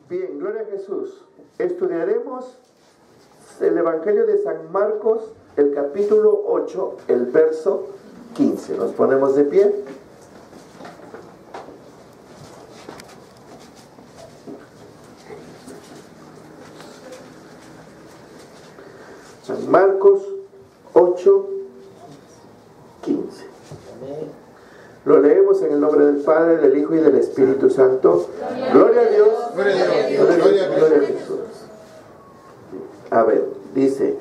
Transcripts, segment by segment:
Bien, gloria a Jesús. Estudiaremos el Evangelio de San Marcos, el capítulo 8, el verso 15. Nos ponemos de pie. San Marcos 8, 15. Lo leemos en el nombre del Padre, del Hijo y del Espíritu Santo. Gloria a Dios. Gloria a Jesús. A ver, dice: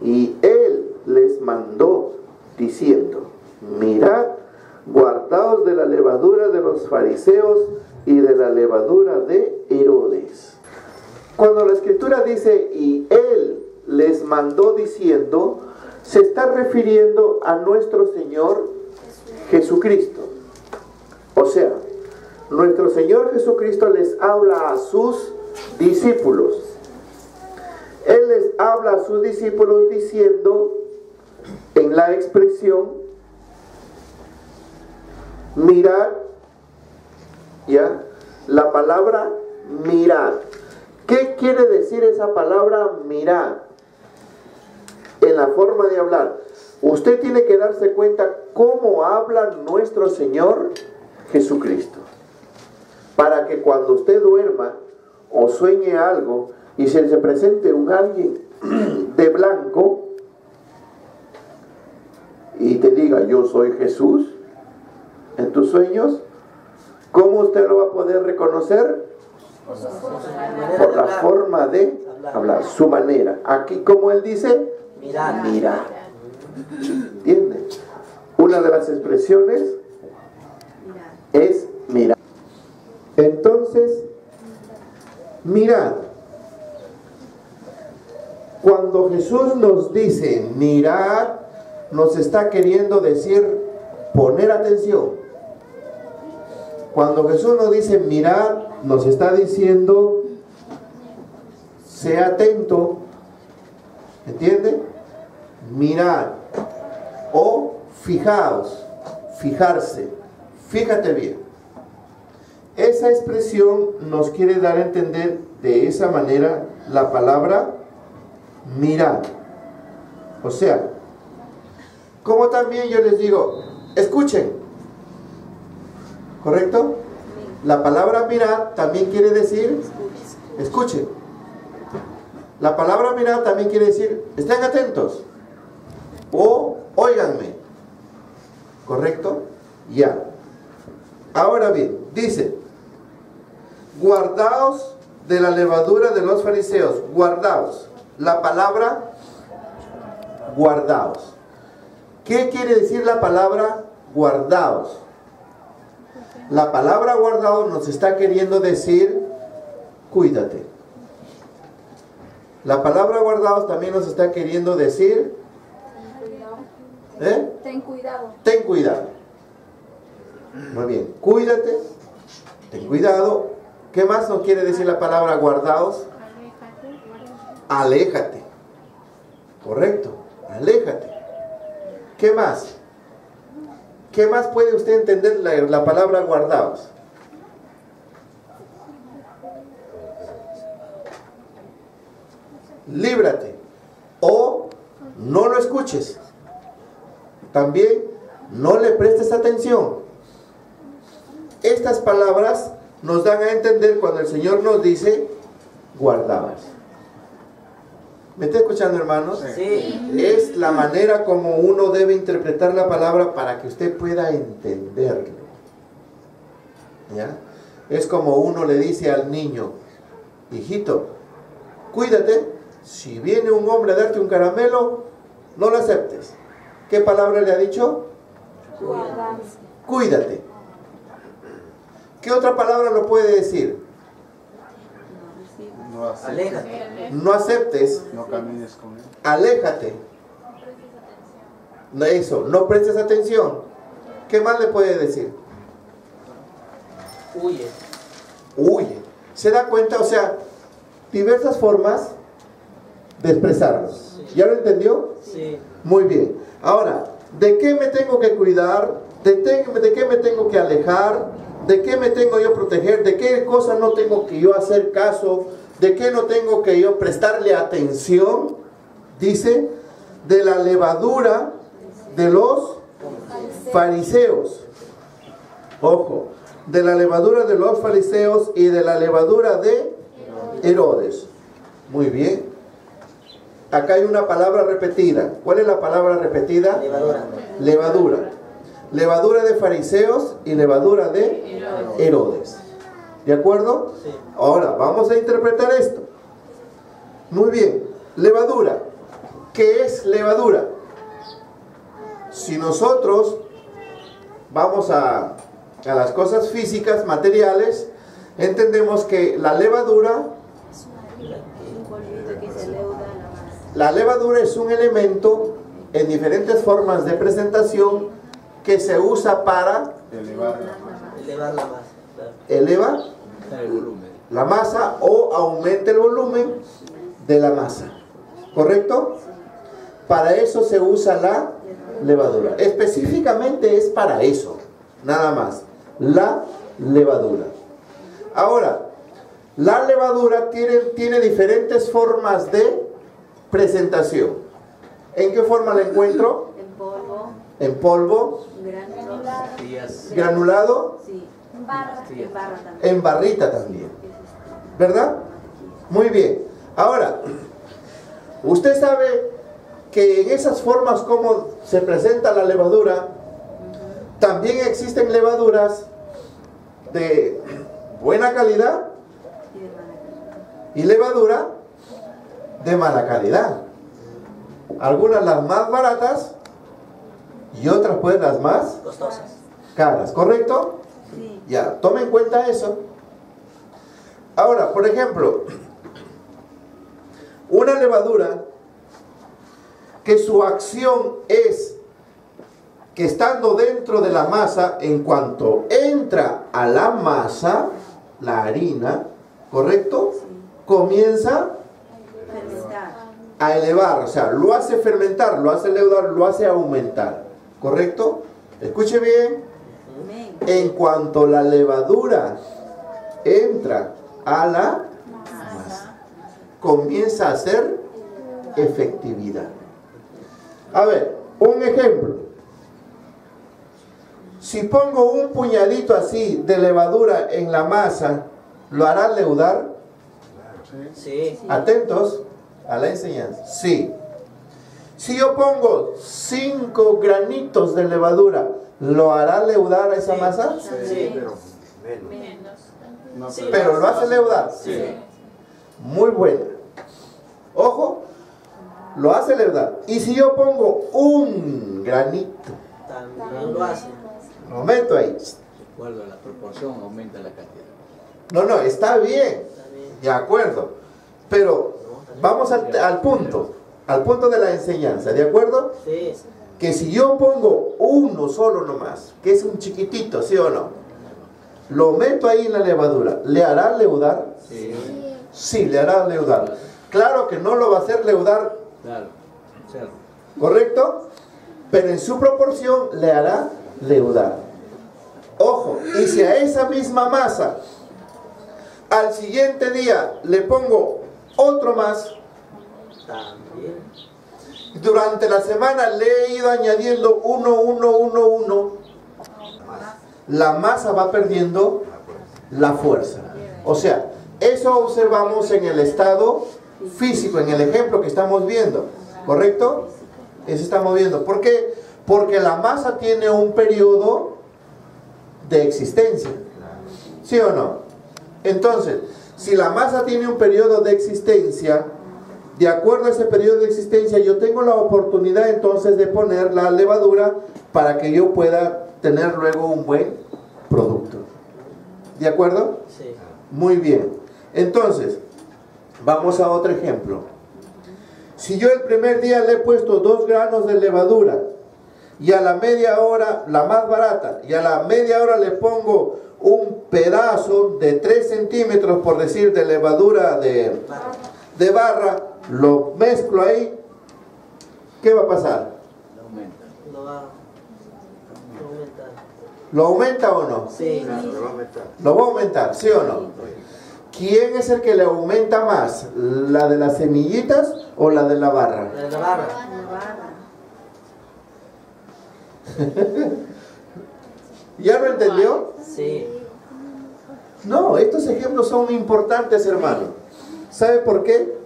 y Él les mandó diciendo: mirad, guardaos de la levadura de los fariseos y de la levadura de Herodes. Cuando la Escritura dice y Él les mandó diciendo, se está refiriendo a nuestro Señor Jesucristo. O sea, nuestro Señor Jesucristo les habla a sus discípulos. Él les habla a sus discípulos diciendo en la expresión: mirad, ya, la palabra mirad. ¿Qué quiere decir esa palabra mirad? En la forma de hablar, usted tiene que darse cuenta cómo habla nuestro Señor Jesucristo, para que cuando usted duerma o sueñe algo y se le presente un alguien de blanco y te diga: yo soy Jesús, en tus sueños, ¿cómo usted lo va a poder reconocer? Por la forma de hablar, su manera. Aquí, como él dice, mirad. ¿Entiende? Una de las expresiones es mirad. Entonces, mirad. Cuando Jesús nos dice mirad, nos está queriendo decir poner atención. Cuando Jesús nos dice mirad, nos está diciendo sea atento. ¿Entiende? Mirad. O fijaos, fijarse, fíjate bien. Esa expresión nos quiere dar a entender de esa manera la palabra mirad. O sea, como también yo les digo, escuchen. ¿Correcto? La palabra mirad también quiere decir escuchen. La palabra mirad también quiere decir estén atentos o óiganme. ¿Correcto? Ya. Ahora bien, dice: guardaos de la levadura de los fariseos. Guardaos. La palabra guardaos. ¿Qué quiere decir la palabra guardaos? La palabra guardaos nos está queriendo decir cuídate. La palabra guardaos también nos está queriendo decir ten cuidado. Ten cuidado. Muy bien, cuídate, ten cuidado. ¿Qué más nos quiere decir la palabra guardaos? Aléjate. Correcto, aléjate. ¿Qué más? ¿Qué más puede usted entender la palabra guardaos? Líbrate. O no lo escuches. También no le prestes atención. Estas palabras nos dan a entender cuando el Señor nos dice guardaos. ¿Me está escuchando, hermanos? Sí. Es la manera como uno debe interpretar la palabra para que usted pueda entenderlo. ¿Ya? Es como uno le dice al niño: hijito, cuídate, si viene un hombre a darte un caramelo, no lo aceptes. ¿Qué palabra le ha dicho? Cuídate. ¿Qué otra palabra lo puede decir? No aceptes. Aléjate. No aceptes. No camines con él. Aléjate. Eso, no prestes atención. ¿Qué más le puede decir? Huye. Huye. ¿Se da cuenta? O sea, diversas formas de expresarlos. ¿Ya lo entendió? Sí. Muy bien. Ahora, ¿de qué me tengo que cuidar? ¿De qué me tengo que alejar? ¿De qué me tengo yo proteger? ¿De qué cosas no tengo que yo hacer caso? ¿De qué no tengo que yo prestarle atención? Dice, de la levadura de los fariseos. Ojo, de la levadura de los fariseos y de la levadura de Herodes. Muy bien. Acá hay una palabra repetida. ¿Cuál es la palabra repetida? Levadura. Levadura. Levadura de fariseos y levadura de Herodes. ¿De acuerdo? Sí. Ahora, vamos a interpretar esto. Muy bien. Levadura. ¿Qué es levadura? Si nosotros vamos a las cosas físicas, materiales, entendemos que la levadura es un elemento en diferentes formas de presentación que se usa para Elevar Elevar la masa. Claro. elevar el volumen. la masa o aumenta el volumen de la masa. ¿Correcto? Para eso se usa la levadura. Específicamente es para eso, nada más. La levadura. Ahora, la levadura tiene diferentes formas de presentación. ¿En qué forma la encuentro? En polvo, En polvo, granulado, granulado, sí, en barra también. en barrita también. ¿Verdad? Muy bien. Ahora, usted sabe que en esas formas como se presenta la levadura, también existen levaduras de buena calidad y levadura de mala calidad. Algunas las más baratas y otras pues las más Costosas. caras, ¿correcto? Sí. Ya, tome en cuenta eso. Ahora, por ejemplo, una levadura que su acción es que estando dentro de la masa, en cuanto entra a la masa, la harina, ¿correcto? Comienza Fermentar. a elevar, o sea, lo hace fermentar, lo hace leudar, lo hace aumentar, ¿correcto? Escuche bien, Amén. en cuanto la levadura entra a la masa, comienza a hacer efectividad. A ver, un ejemplo. Si pongo un puñadito así de levadura en la masa, ¿lo hará leudar? Sí. Atentos a la enseñanza. Sí. Si yo pongo 5 granitos de levadura, ¿lo hará leudar a esa masa? Sí. Pero menos. No, Sí. Pero lo hace leudar. Sí. Muy buena. Ojo, lo hace leudar. Y si yo pongo un granito, También lo hace. lo meto ahí. De acuerdo a la proporción aumenta la cantidad. No, está bien. También. De acuerdo. Pero vamos al punto de la enseñanza, ¿de acuerdo? Sí. Que si yo pongo uno solo nomás, que es un chiquitito, ¿sí o no? Lo meto ahí en la levadura, ¿le hará leudar? Sí, Sí, le hará leudar. Claro que no lo va a hacer leudar, claro. Cerro. ¿correcto? Pero en su proporción le hará leudar. Ojo, y si a esa misma masa al siguiente día le pongo otro más, También. durante la semana le he ido añadiendo uno, la masa va perdiendo la fuerza. O sea, eso observamos en el estado físico, en el ejemplo que estamos viendo, ¿correcto? Eso estamos viendo. ¿Por qué? Porque la masa tiene un periodo de existencia, ¿sí o no? Entonces, si la masa tiene un periodo de existencia, de acuerdo a ese periodo de existencia, yo tengo la oportunidad entonces de poner la levadura para que yo pueda tener luego un buen producto. ¿De acuerdo? Sí. Muy bien. Entonces, vamos a otro ejemplo. Si yo el primer día le he puesto 2 granos de levadura y a la media hora, la más barata, y a la media hora le pongo un pedazo de 3 centímetros, por decir, de levadura de barra, lo mezclo ahí, ¿qué va a pasar? Aumenta. No va a aumentar. ¿Lo aumenta o no? Sí. Claro, lo va a aumentar. ¿Lo va a aumentar, sí o no? ¿Quién es el que le aumenta más? ¿La de las semillitas o la de la barra? La barra. ¿Ya lo entendió? Sí. No, estos ejemplos son importantes, hermano. ¿Sabe por qué?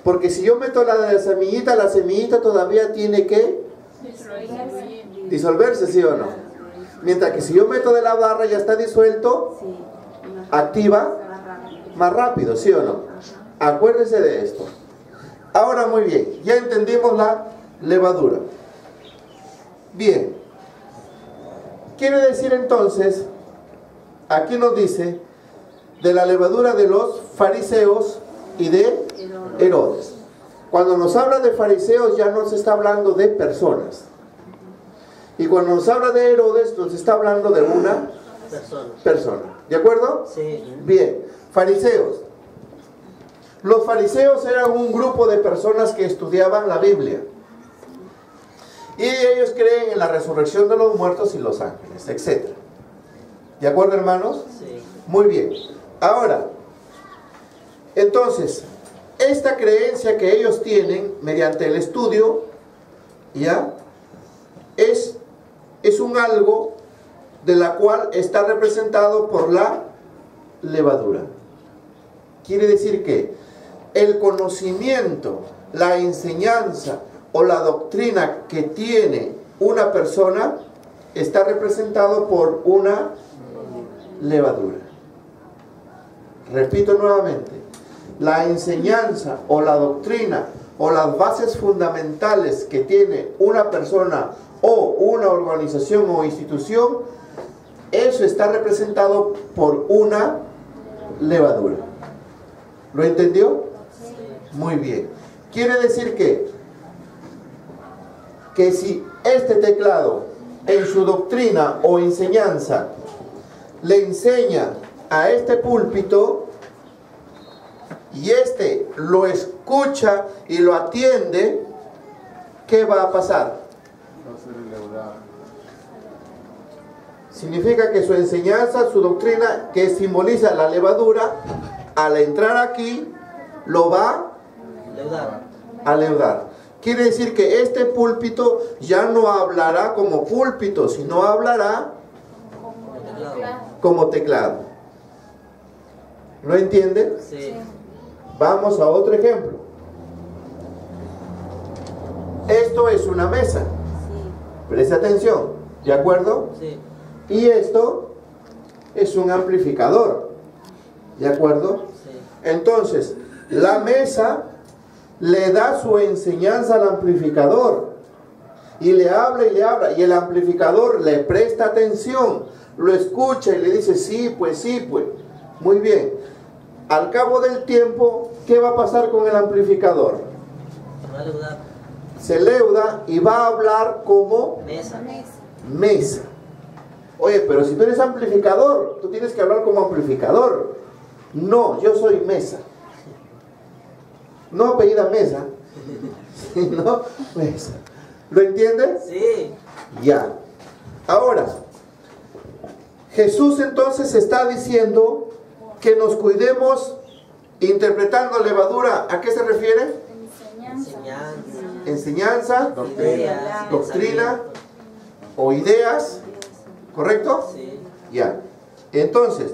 Porque si yo meto la de la semillita todavía tiene que disolverse, ¿sí o no? Mientras que si yo meto de la barra ya está disuelto, activa más rápido, ¿sí o no? Acuérdese de esto. Ahora muy bien, ya entendimos la levadura. Bien. Quiere decir entonces, aquí nos dice, de la levadura de los fariseos y de Herodes. Cuando nos habla de fariseos ya nos está hablando de personas. Y cuando nos habla de Herodes nos está hablando de una persona. ¿De acuerdo? Sí. Bien, fariseos. Los fariseos eran un grupo de personas que estudiaban la Biblia. Y ellos creen en la resurrección de los muertos y los ángeles, etc. ¿De acuerdo, hermanos? Sí. Muy bien. Ahora, entonces, esta creencia que ellos tienen mediante el estudio, ¿ya? Es un algo de la cual está representado por la levadura. Quiere decir que el conocimiento, la enseñanza o la doctrina que tiene una persona está representado por una levadura. Repito nuevamente, la enseñanza o la doctrina o las bases fundamentales que tiene una persona o una organización o institución, eso está representado por una levadura. ¿Lo entendió? Muy bien. Quiere decir que si este teclado en su doctrina o enseñanza le enseña a este púlpito y este lo escucha y lo atiende, ¿qué va a pasar? Significa que su enseñanza, su doctrina, que simboliza la levadura, al entrar aquí, lo va a leudar. Quiere decir que este púlpito ya no hablará como púlpito, sino hablará como teclado. ¿Lo entienden? Sí. Vamos a otro ejemplo. Esto es una mesa. Preste atención, ¿de acuerdo? Sí. Y esto es un amplificador, ¿de acuerdo? Sí. Entonces, la mesa le da su enseñanza al amplificador y le habla y el amplificador le presta atención, lo escucha y le dice sí, pues, muy bien. Al cabo del tiempo, ¿qué va a pasar con el amplificador? Se leuda y va a hablar como mesa. Oye, pero si tú eres amplificador, tú tienes que hablar como amplificador. No, yo soy mesa. No apellida Mesa, sino Mesa. ¿Lo entiendes? Sí. Ya. Ahora, Jesús entonces está diciendo que nos cuidemos interpretando levadura. ¿A qué se refiere? Enseñanza, doctrina o ideas. ¿Correcto? Sí. Ya. Entonces,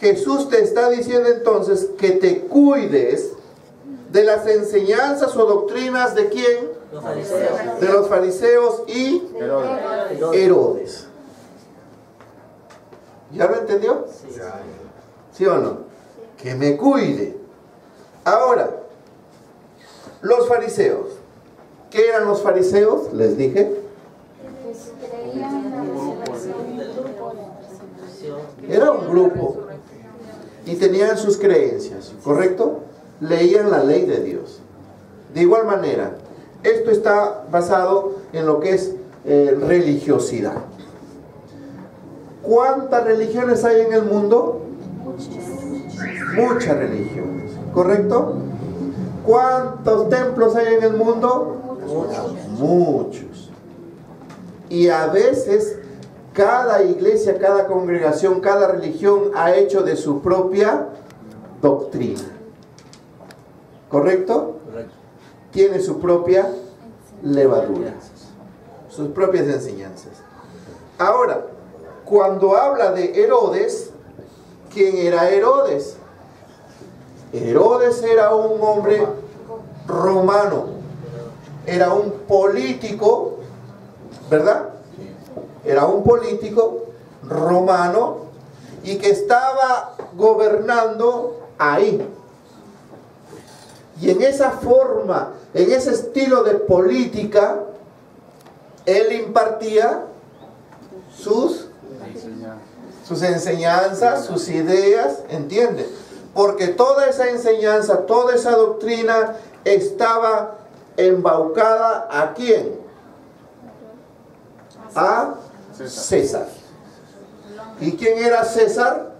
Jesús te está diciendo entonces que te cuides de las enseñanzas o doctrinas de quién? Los fariseos. De los fariseos y Herodes. ¿Ya lo entendió? Sí. ¿Sí o no? Que me cuide. Ahora, los fariseos. ¿Qué eran los fariseos? Les dije. Era un grupo. Y tenían sus creencias, ¿correcto? Leían la ley de Dios. De igual manera, esto está basado en lo que es religiosidad. ¿Cuántas religiones hay en el mundo? Muchas religiones, ¿correcto? ¿Cuántos templos hay en el mundo? Muchos. Y a veces Cada iglesia, cada congregación, cada religión ha hecho de su propia doctrina. ¿Correcto? Correcto. Tiene su propia levadura, sus propias enseñanzas. Ahora, cuando habla de Herodes, ¿quién era Herodes? Herodes era un hombre romano, era un político, ¿verdad? Era un político romano y que estaba gobernando ahí. Y en esa forma, en ese estilo de política, él impartía sus enseñanzas, sus ideas, ¿entiende? Porque toda esa enseñanza, toda esa doctrina estaba embaucada ¿a quién? A César. ¿Y quién era César?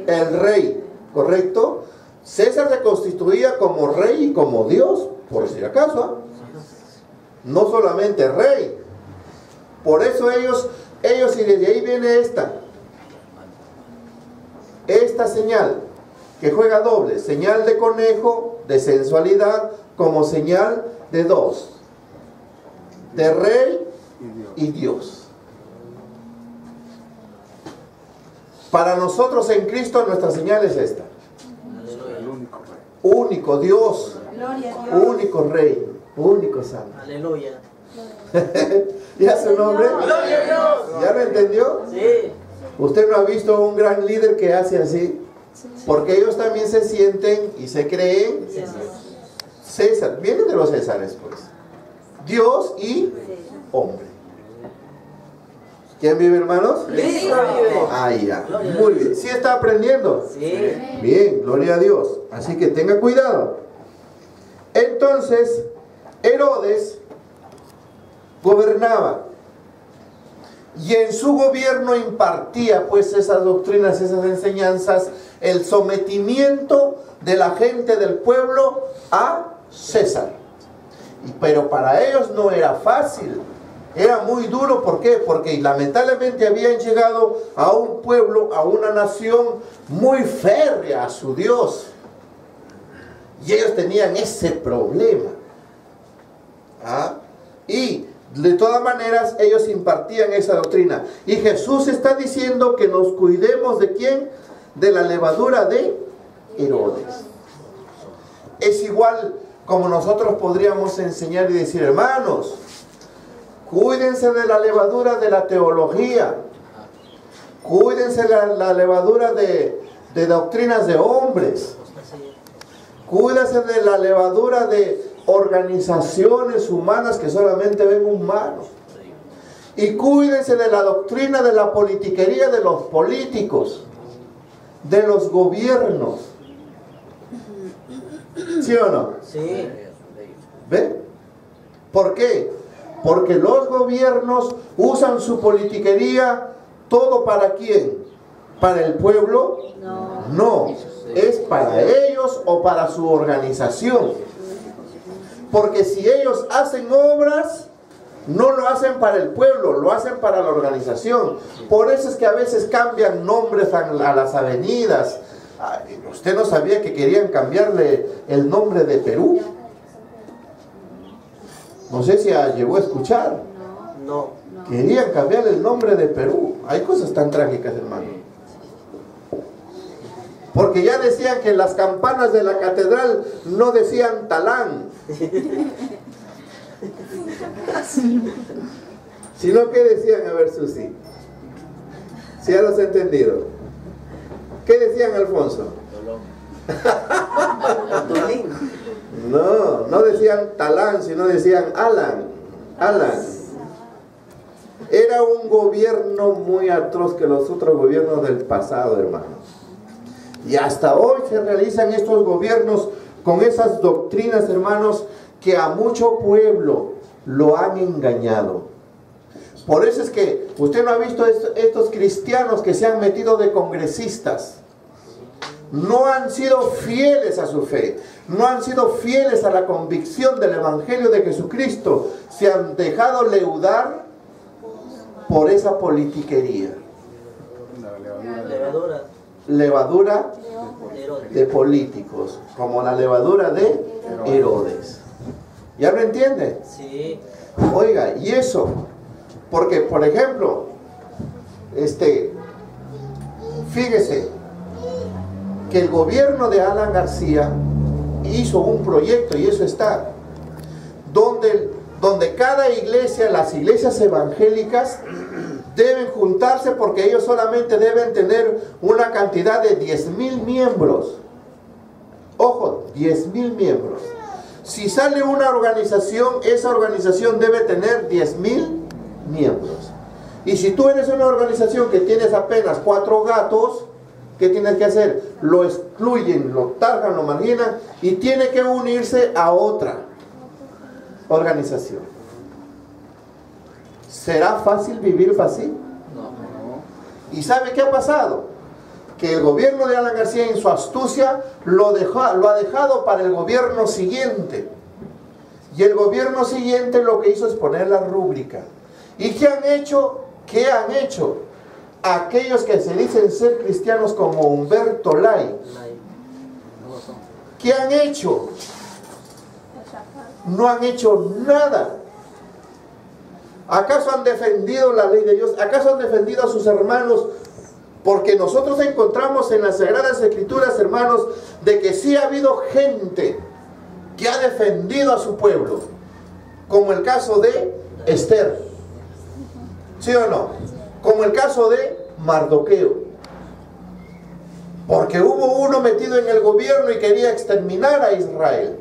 El rey, ¿correcto? César se constituía como rey y como Dios, por si acaso, ¿eh? No solamente rey. Por eso ellos, y desde ahí viene esta señal, que juega doble, señal de conejo, de sensualidad, como señal de dos, de rey y Dios. Para nosotros en Cristo nuestra señal es esta. Único Dios, único Rey, único Santo. Aleluya. ¿Ya su nombre? ¿Ya lo entendió? Sí. ¿Usted no ha visto un gran líder que hace así? Porque ellos también se sienten y se creen César. Vienen de los Césares, pues. Dios y hombre. ¿Quién vive, hermanos? Cristo vive. Ah, ya. Muy bien. ¿Sí está aprendiendo? Sí. Bien, gloria a Dios. Así que tenga cuidado. Entonces, Herodes gobernaba. Y en su gobierno impartía pues esas doctrinas, esas enseñanzas, el sometimiento de la gente del pueblo a César. Pero para ellos no era fácil. Era muy duro, ¿por qué? Porque lamentablemente habían llegado a un pueblo, a una nación muy férrea a su Dios. Y ellos tenían ese problema. ¿Ah? Y de todas maneras ellos impartían esa doctrina. Y Jesús está diciendo que nos cuidemos ¿de quién? De la levadura de Herodes. Es igual como nosotros podríamos enseñar y decir, hermanos, cuídense de la levadura de la teología. Cuídense de la levadura de doctrinas de hombres. Cuídense de la levadura de organizaciones humanas que solamente ven humanos. Y cuídense de la doctrina de la politiquería de los políticos, de los gobiernos. ¿Sí o no? Sí. ¿Ve? ¿Por qué? Porque los gobiernos usan su politiquería todo ¿para quién? ¿Para el pueblo? No, es para ellos o para su organización. Porque si ellos hacen obras, no lo hacen para el pueblo, lo hacen para la organización. Por eso es que a veces cambian nombres a las avenidas. ¿Usted no sabía que querían cambiarle el nombre de Perú? No sé si llegó a escuchar. No. Querían cambiarle el nombre de Perú. Hay cosas tan trágicas, hermano. Porque ya decían que las campanas de la catedral no decían Talán, sino que decían, a ver, Susi, si ya los he entendido. ¿Qué decían, Alfonso? No decían Talán, sino decían Alan. Era un gobierno muy atroz que los otros gobiernos del pasado, hermano. Y hasta hoy se realizan estos gobiernos con esas doctrinas, hermanos, que a mucho pueblo lo han engañado. Por eso es que usted no ha visto estos cristianos que se han metido de congresistas. No han sido fieles a su fe, no han sido fieles a la convicción del Evangelio de Jesucristo. Se han dejado leudar por esa politiquería. Levadura. Levadura De Herodes. de políticos, como la levadura de Herodes. ¿Ya lo entiende? Sí. Oiga, y eso, porque por ejemplo, fíjese que el gobierno de Alan García hizo un proyecto, y eso está, donde cada iglesia, las iglesias evangélicas, deben juntarse porque ellos solamente deben tener una cantidad de 10,000 miembros. Ojo, 10,000 miembros. Si sale una organización, esa organización debe tener 10,000 miembros. Y si tú eres una organización que tienes apenas 4 gatos, ¿qué tienes que hacer? Lo excluyen, lo targan, lo marginan y tiene que unirse a otra organización. ¿Será fácil vivir así? No. ¿Y sabe qué ha pasado? Que el gobierno de Alan García, en su astucia, lo ha dejado para el gobierno siguiente. Y el gobierno siguiente lo que hizo es poner la rúbrica. ¿Y qué han hecho? ¿Qué han hecho? Aquellos que se dicen ser cristianos como Humberto Lai. ¿Qué han hecho? No han hecho nada. ¿Acaso han defendido la ley de Dios? ¿Acaso han defendido a sus hermanos? Porque nosotros encontramos en las Sagradas Escrituras, hermanos, de que sí ha habido gente que ha defendido a su pueblo, como el caso de Esther, ¿sí o no? Como el caso de Mardoqueo, porque hubo uno metido en el gobierno y quería exterminar a Israel.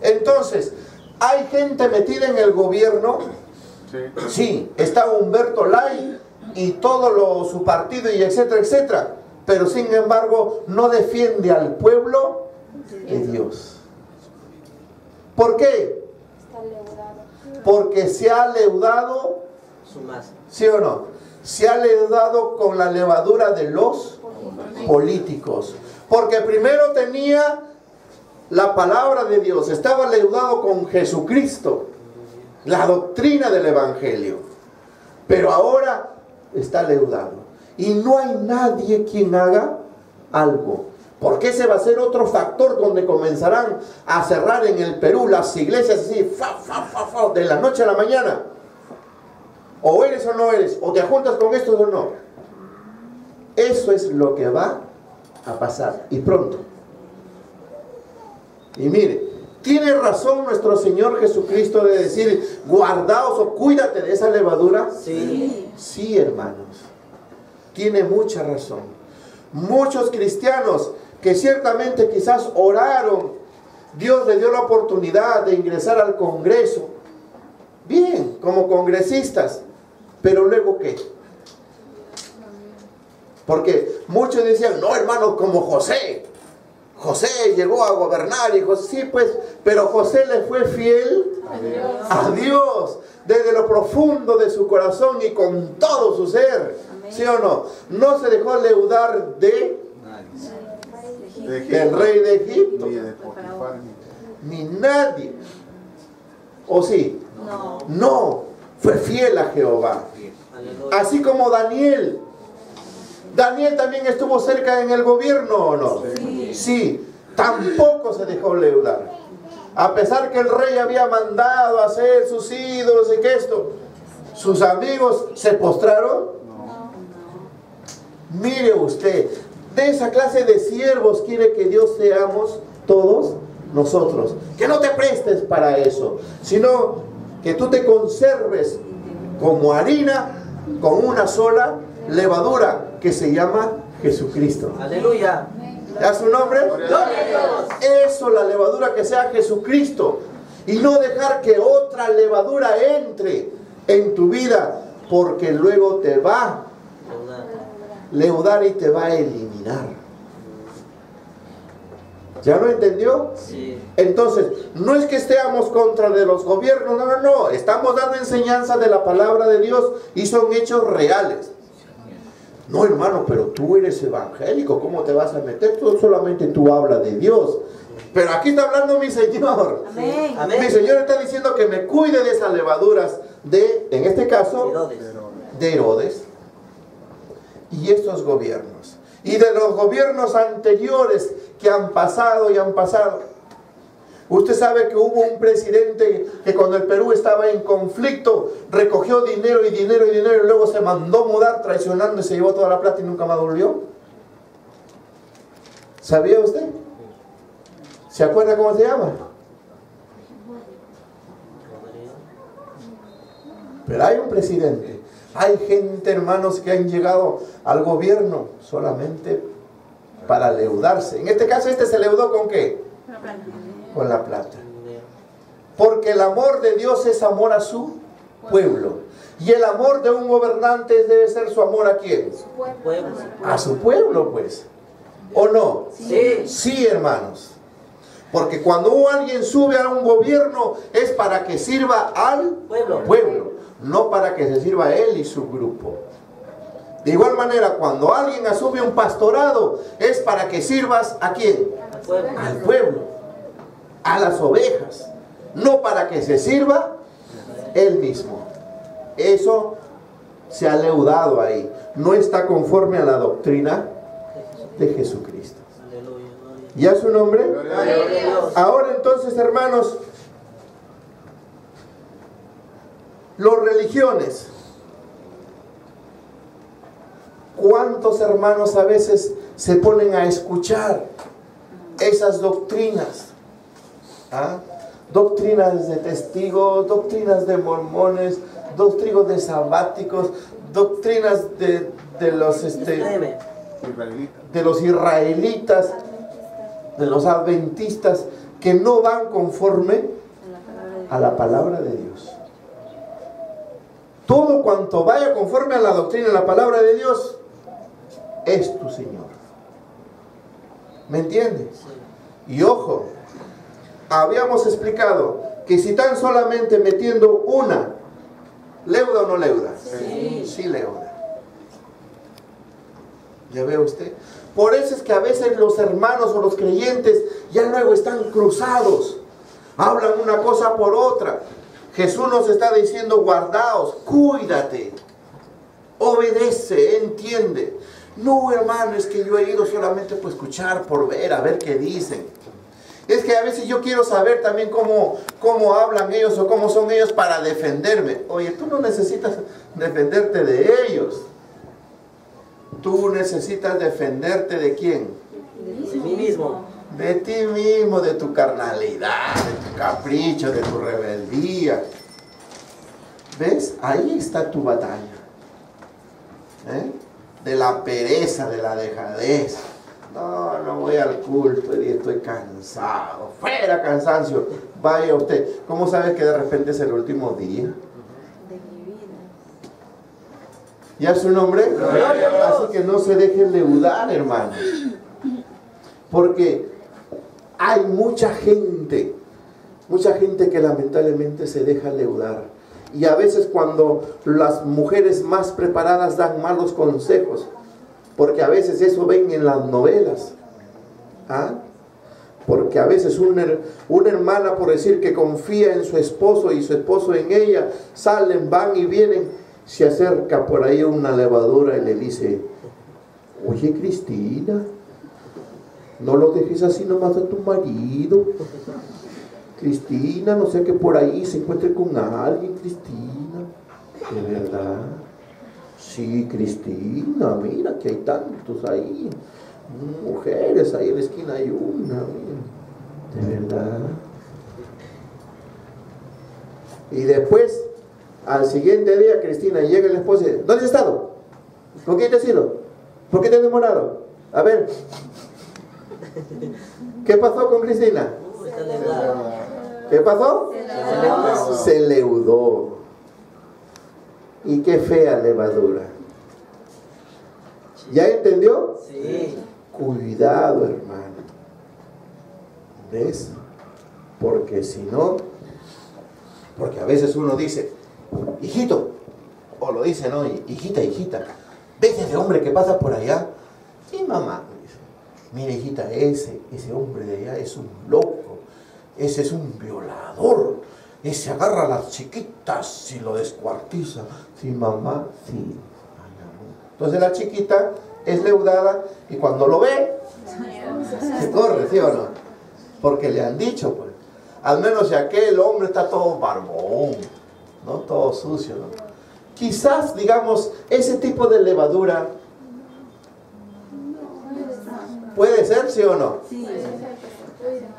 Entonces, ¿hay gente metida en el gobierno? Sí, está Humberto Lai y todo su partido y etcétera, etcétera, pero sin embargo no defiende al pueblo de Dios. ¿Por qué? Porque se ha leudado, Su masa. ¿sí o no? Se ha leudado con la levadura de los políticos. Porque primero tenía la palabra de Dios, estaba leudado con Jesucristo, la doctrina del Evangelio. Pero ahora está leudado. Y no hay nadie quien haga algo. Porque ese va a ser otro factor donde comenzarán a cerrar en el Perú las iglesias así, de la noche a la mañana. O eres o no eres, o te juntas con estos o no. Eso es lo que va a pasar, y pronto. Y mire, ¿tiene razón nuestro Señor Jesucristo de decir, guardaos o cuídate de esa levadura? Sí. Sí, hermanos, tiene mucha razón. Muchos cristianos que ciertamente quizás oraron, Dios le dio la oportunidad de ingresar al Congreso, bien, como congresistas, pero luego ¿qué? Porque muchos decían, no, hermanos, como José llegó a gobernar, y José, sí, pues, pero José le fue fiel a Dios desde lo profundo de su corazón y con todo su ser. ¿Sí o no? No se dejó leudar del rey de Egipto, ni nadie. ¿O sí? No, fue fiel a Jehová. Así como Daniel. Daniel también estuvo cerca en el gobierno, ¿o no? Sí, tampoco se dejó leudar. A pesar que el rey había mandado a hacer sus ídolos y que esto, sus amigos se postraron. Mire usted, de esa clase de siervos quiere que Dios seamos todos nosotros. Que no te prestes para eso, sino que tú te conserves como harina con una sola levadura que se llama Jesucristo. Aleluya. ¿A su nombre? Eso, la levadura que sea Jesucristo. Y no dejar que otra levadura entre en tu vida, porque luego te va a leudar y te va a eliminar. ¿Ya lo entendió? Sí. Entonces, no es que estemos contra de los gobiernos, no. Estamos dando enseñanza de la palabra de Dios y son hechos reales. No, hermano, pero tú eres evangélico, ¿cómo te vas a meter? Solamente tú hablas de Dios. Pero aquí está hablando mi Señor. Amén. Amén. Mi Señor está diciendo que me cuide de esas levaduras de, en este caso, Herodes. de Herodes y estos gobiernos. Y de los gobiernos anteriores que han pasado y han pasado. Usted sabe que hubo un presidente que cuando el Perú estaba en conflicto recogió dinero y dinero y dinero y luego se mandó mudar traicionando y se llevó toda la plata y nunca más volvió. ¿Sabía usted? ¿Se acuerda cómo se llama? Pero hay un presidente. Hay gente, hermanos, que han llegado al gobierno solamente para leudarse. En este caso, este se leudó ¿con qué? Con la plata. Porque el amor de Dios es amor a su pueblo. Y el amor de un gobernante debe ser su amor ¿a quién? Pueblo. A su pueblo, pues. ¿O no? Sí. Sí, hermanos. Porque cuando alguien sube a un gobierno es para que sirva al pueblo, no para que se sirva a él y su grupo. De igual manera, cuando alguien asume un pastorado es para que sirvas ¿a quién? Al pueblo, a las ovejas, no para que se sirva él mismo. Eso se ha leudado ahí, no está conforme a la doctrina de Jesucristo. ¿Y a su nombre? Ahora entonces, hermanos, las religiones. ¿Cuántos hermanos a veces se ponen a escuchar esas doctrinas? ¿Ah? Doctrinas de testigos, doctrinas de mormones, doctrinas de sabáticos, doctrinas de los israelitas, de los adventistas, que no van conforme a la palabra de Dios. Todo cuanto vaya conforme a la doctrina de la palabra de Dios es tu Señor. ¿Me entiendes? Y ojo, habíamos explicado que si tan solamente metiendo una, ¿leuda o no leuda? Sí leuda. ¿Ya ve usted? Por eso es que a veces los hermanos o los creyentes ya luego están cruzados. Hablan una cosa por otra. Jesús nos está diciendo, guardaos, cuídate, obedece, entiende. No, hermano, es que yo he ido solamente por escuchar, por ver, a ver qué dicen. Es que a veces yo quiero saber también cómo hablan ellos o cómo son ellos para defenderme. Oye, tú no necesitas defenderte de ellos. Tú necesitas defenderte ¿de quién? De mí mismo. De ti mismo, de tu carnalidad, de tu capricho, de tu rebeldía. ¿Ves? Ahí está tu batalla. De la pereza, de la dejadez. No voy al culto y estoy cansado. Fuera cansancio. Vaya usted. ¿Cómo sabe que de repente es el último día? ¿Ya su nombre? Así que no se dejen leudar, hermanos. Porque hay mucha gente que lamentablemente se deja leudar. Y a veces cuando las mujeres más preparadas dan malos consejos, porque a veces eso ven en las novelas. ¿Ah? Porque a veces una hermana, por decir que confía en su esposo y su esposo en ella, salen, van y vienen. Se acerca por ahí una levadura y le dice, oye Cristina, no lo dejes así nomás a tu marido. Cristina, no sea que por ahí se encuentre con alguien, Cristina. ¿De verdad? Sí, Cristina, mira que hay tantos ahí. Mujeres, ahí en la esquina hay una. Mira. ¿De verdad? Y después, al siguiente día, Cristina llega el esposo y dice, ¿dónde has estado? ¿Con quién te has ido? ¿Por qué te has demorado? A ver, ¿qué pasó con Cristina? ¿Qué pasó? Se leudó. Y qué fea levadura. ¿Ya entendió? Sí. Cuidado, hermano. ¿Ves? Porque si no, porque a veces uno dice, hijito, o lo dice, no, hijita, ¿ves ese hombre que pasa por allá? Sí, mamá. Mira, hijita, ese hombre de allá es un loco, ese es un violador, y se agarra a las chiquitas y lo descuartiza. Sí, mamá, sí. Ay, amor. Entonces la chiquita es leudada y cuando lo ve, se corre, ¿sí o no? Porque le han dicho, pues. Al menos ya que el hombre está todo barbón, ¿no? Todo sucio, ¿no? Quizás, digamos, ese tipo de levadura puede ser, ¿sí o no? Sí.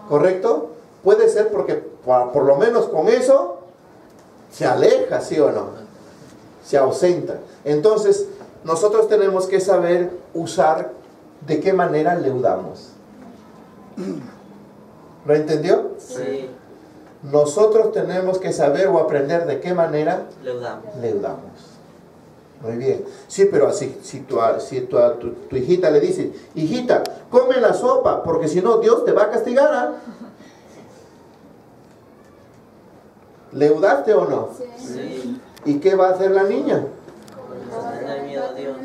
¿Correcto? Puede ser porque por lo menos con eso se aleja, ¿sí o no? Se ausenta. Entonces, nosotros tenemos que saber usar de qué manera leudamos. ¿Lo entendió? Sí. Nosotros tenemos que saber o aprender de qué manera Leudamos. leudamos. Muy bien. Sí, pero así, si tu hijita le dice, hijita, come la sopa, porque si no Dios te va a castigar, ¿ah? ¿Leudaste o no? Sí. ¿Y qué va a hacer la niña? Tener miedo a Dios.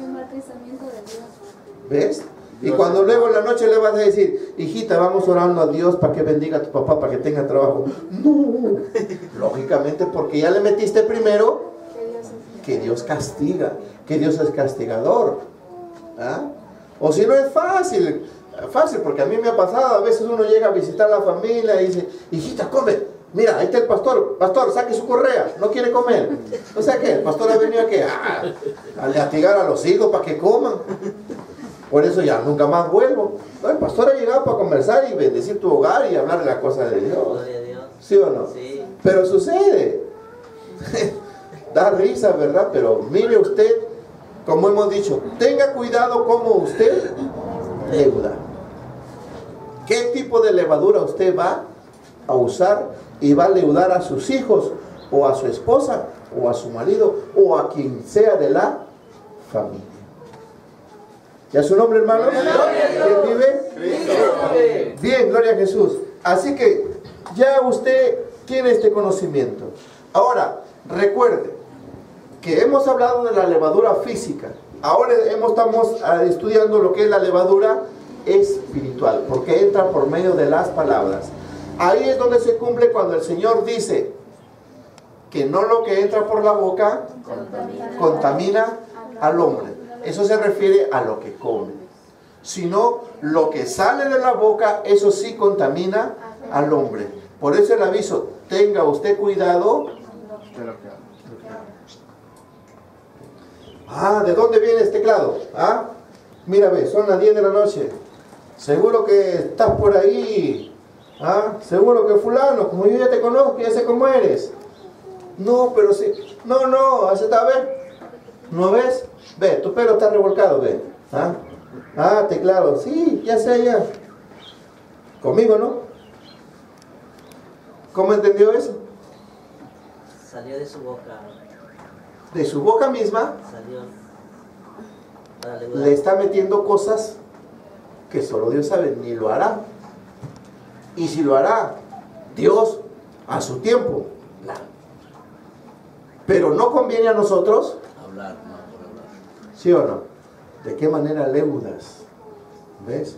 ¿Ves? Y cuando luego en la noche le vas a decir, hijita, vamos orando a Dios para que bendiga a tu papá, para que tenga trabajo. No, lógicamente porque ya le metiste primero que Dios castiga, que Dios es castigador. ¿Ah? O si no es fácil, porque a mí me ha pasado, a veces uno llega a visitar a la familia y dice, hijita, come, mira, ahí está el pastor, saque su correa, no quiere comer. O sea que el pastor ha venido aquí a latigar a los hijos para que coman. Por eso ya nunca más vuelvo. No, el pastor ha llegado para conversar y bendecir tu hogar y hablar de las cosas de Dios. Gloria a Dios. ¿Sí o no? Sí. Pero sucede. Da risa, ¿verdad? Pero mire usted, como hemos dicho, tenga cuidado como usted leuda. ¿Qué tipo de levadura usted va a usar y va a leudar a sus hijos o a su esposa o a su marido o a quien sea de la familia? ¿Ya su nombre, hermano? ¿Quién vive? Cristo. Bien, gloria a Jesús. Así que ya usted tiene este conocimiento. Ahora, recuerde que hemos hablado de la levadura física. Ahora estamos estudiando lo que es la levadura espiritual, porque entra por medio de las palabras. Ahí es donde se cumple cuando el Señor dice que no lo que entra por la boca contamina al hombre. Eso se refiere a lo que come. Sino lo que sale de la boca, eso sí contamina al hombre. Por eso el aviso, tenga usted cuidado. ¿De dónde viene este teclado? Mira, ve, son las 10 de la noche. Seguro que estás por ahí. Seguro que fulano, como yo ya te conozco, ya sé cómo eres. No, pero sí. No, acepta, ver. ¿No ves? Ve, tu pelo está revolcado, ve. Teclado. Sí, ya sé, ya. Conmigo, ¿no? ¿Cómo entendió eso? Salió de su boca. De su boca misma Salió. Para leudar. le está metiendo cosas que solo Dios sabe, ni lo hará. Y si lo hará, Dios a su tiempo. Pero no conviene a nosotros Hablar, no por hablar. ¿sí o no? ¿De qué manera leudas? ¿Ves?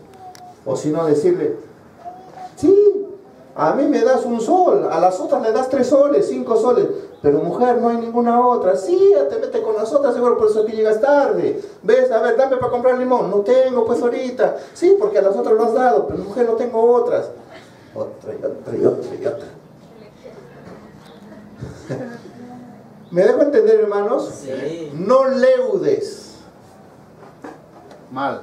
O si no decirle, sí, a mí me das un sol, a las otras le das 3 soles, 5 soles, pero mujer, no hay ninguna otra. Sí, ya te mete con las otras, seguro por eso que llegas tarde. ¿Ves? A ver, dame para comprar limón. No tengo, pues ahorita. Sí, porque a las otras lo has dado, pero mujer, no tengo otras. Otra y otra y otra y otra. ¿Me dejo entender, hermanos? Sí. No leudes. Mal.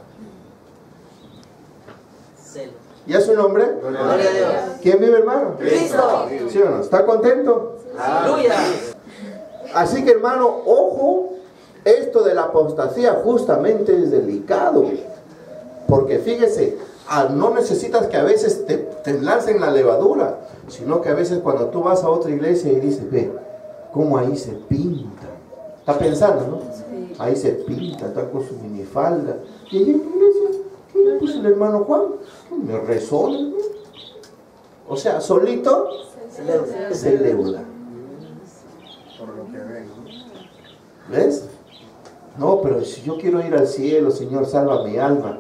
Celo. ¿Ya su nombre? Gloria a Dios. ¿Quién vive, hermano? Cristo. ¿Sí o no? ¿Está contento? Aleluya. Así que, hermano, ojo, esto de la apostasía justamente es delicado. Porque fíjese, no necesitas que a veces te lancen la levadura, sino que a veces cuando tú vas a otra iglesia y dices, ve, cómo ahí se pinta. Está pensando, ¿no? Sí. Ahí se pinta, está con su minifalda. Y ahí en la iglesia, ¿qué le puso el hermano Juan? Me rezó, ¿no? O sea, solito Se leuda. se leuda. Por lo que ven, ¿no? ¿Ves? No, pero si yo quiero ir al cielo, Señor, salva mi alma.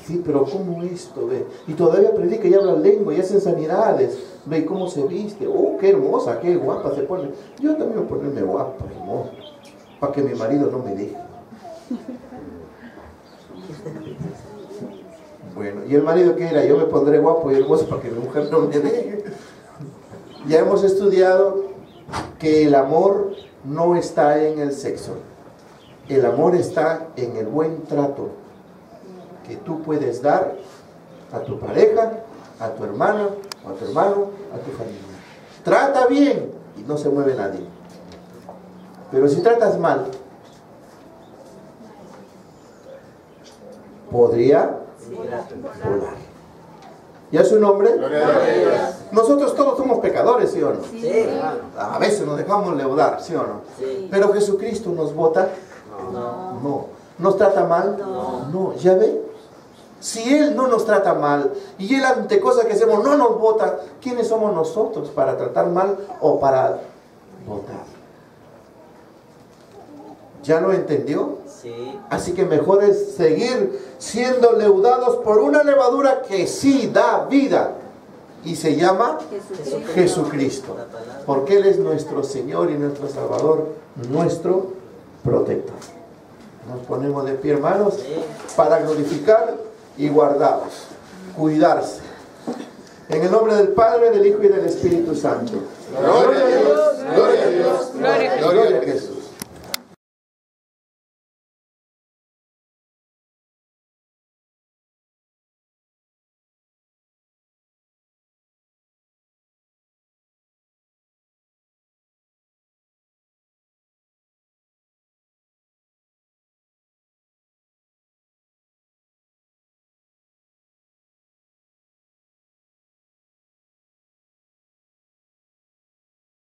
Sí, pero ¿cómo esto? Ve? Y todavía predica y habla lengua y hacen sanidades. Ve cómo se viste. Oh, qué hermosa, qué guapa se pone. Yo también voy a ponerme guapa, hermosa, para que mi marido no me deje. Bueno, ¿y el marido qué era? Yo me pondré guapo y hermoso para que mi mujer no me deje. Ya hemos estudiado que el amor no está en el sexo. El amor está en el buen trato que tú puedes dar a tu pareja, a tu hermana, a tu hermano, a tu familia. Trata bien y no se mueve nadie. Pero si tratas mal, podría volar. ¿Ya es su nombre? Nosotros todos somos pecadores, ¿sí o no? Sí. A veces nos dejamos leudar, ¿sí o no? Sí. Pero Jesucristo nos bota. No. ¿Nos trata mal? No. ¿Ya ve? Si Él no nos trata mal y Él ante cosas que hacemos no nos bota, ¿quiénes somos nosotros para tratar mal o para votar? ¿Ya lo entendió? Sí. Así que mejor es seguir siendo leudados por una levadura que sí da vida y se llama Jesucristo, porque Él es nuestro Señor y nuestro Salvador, nuestro protector. Nos ponemos de pie, hermanos, para glorificar y guardados, cuidarse. En el nombre del Padre, del Hijo y del Espíritu Santo. Gloria a Dios, gloria a Dios, Gloria a Jesús.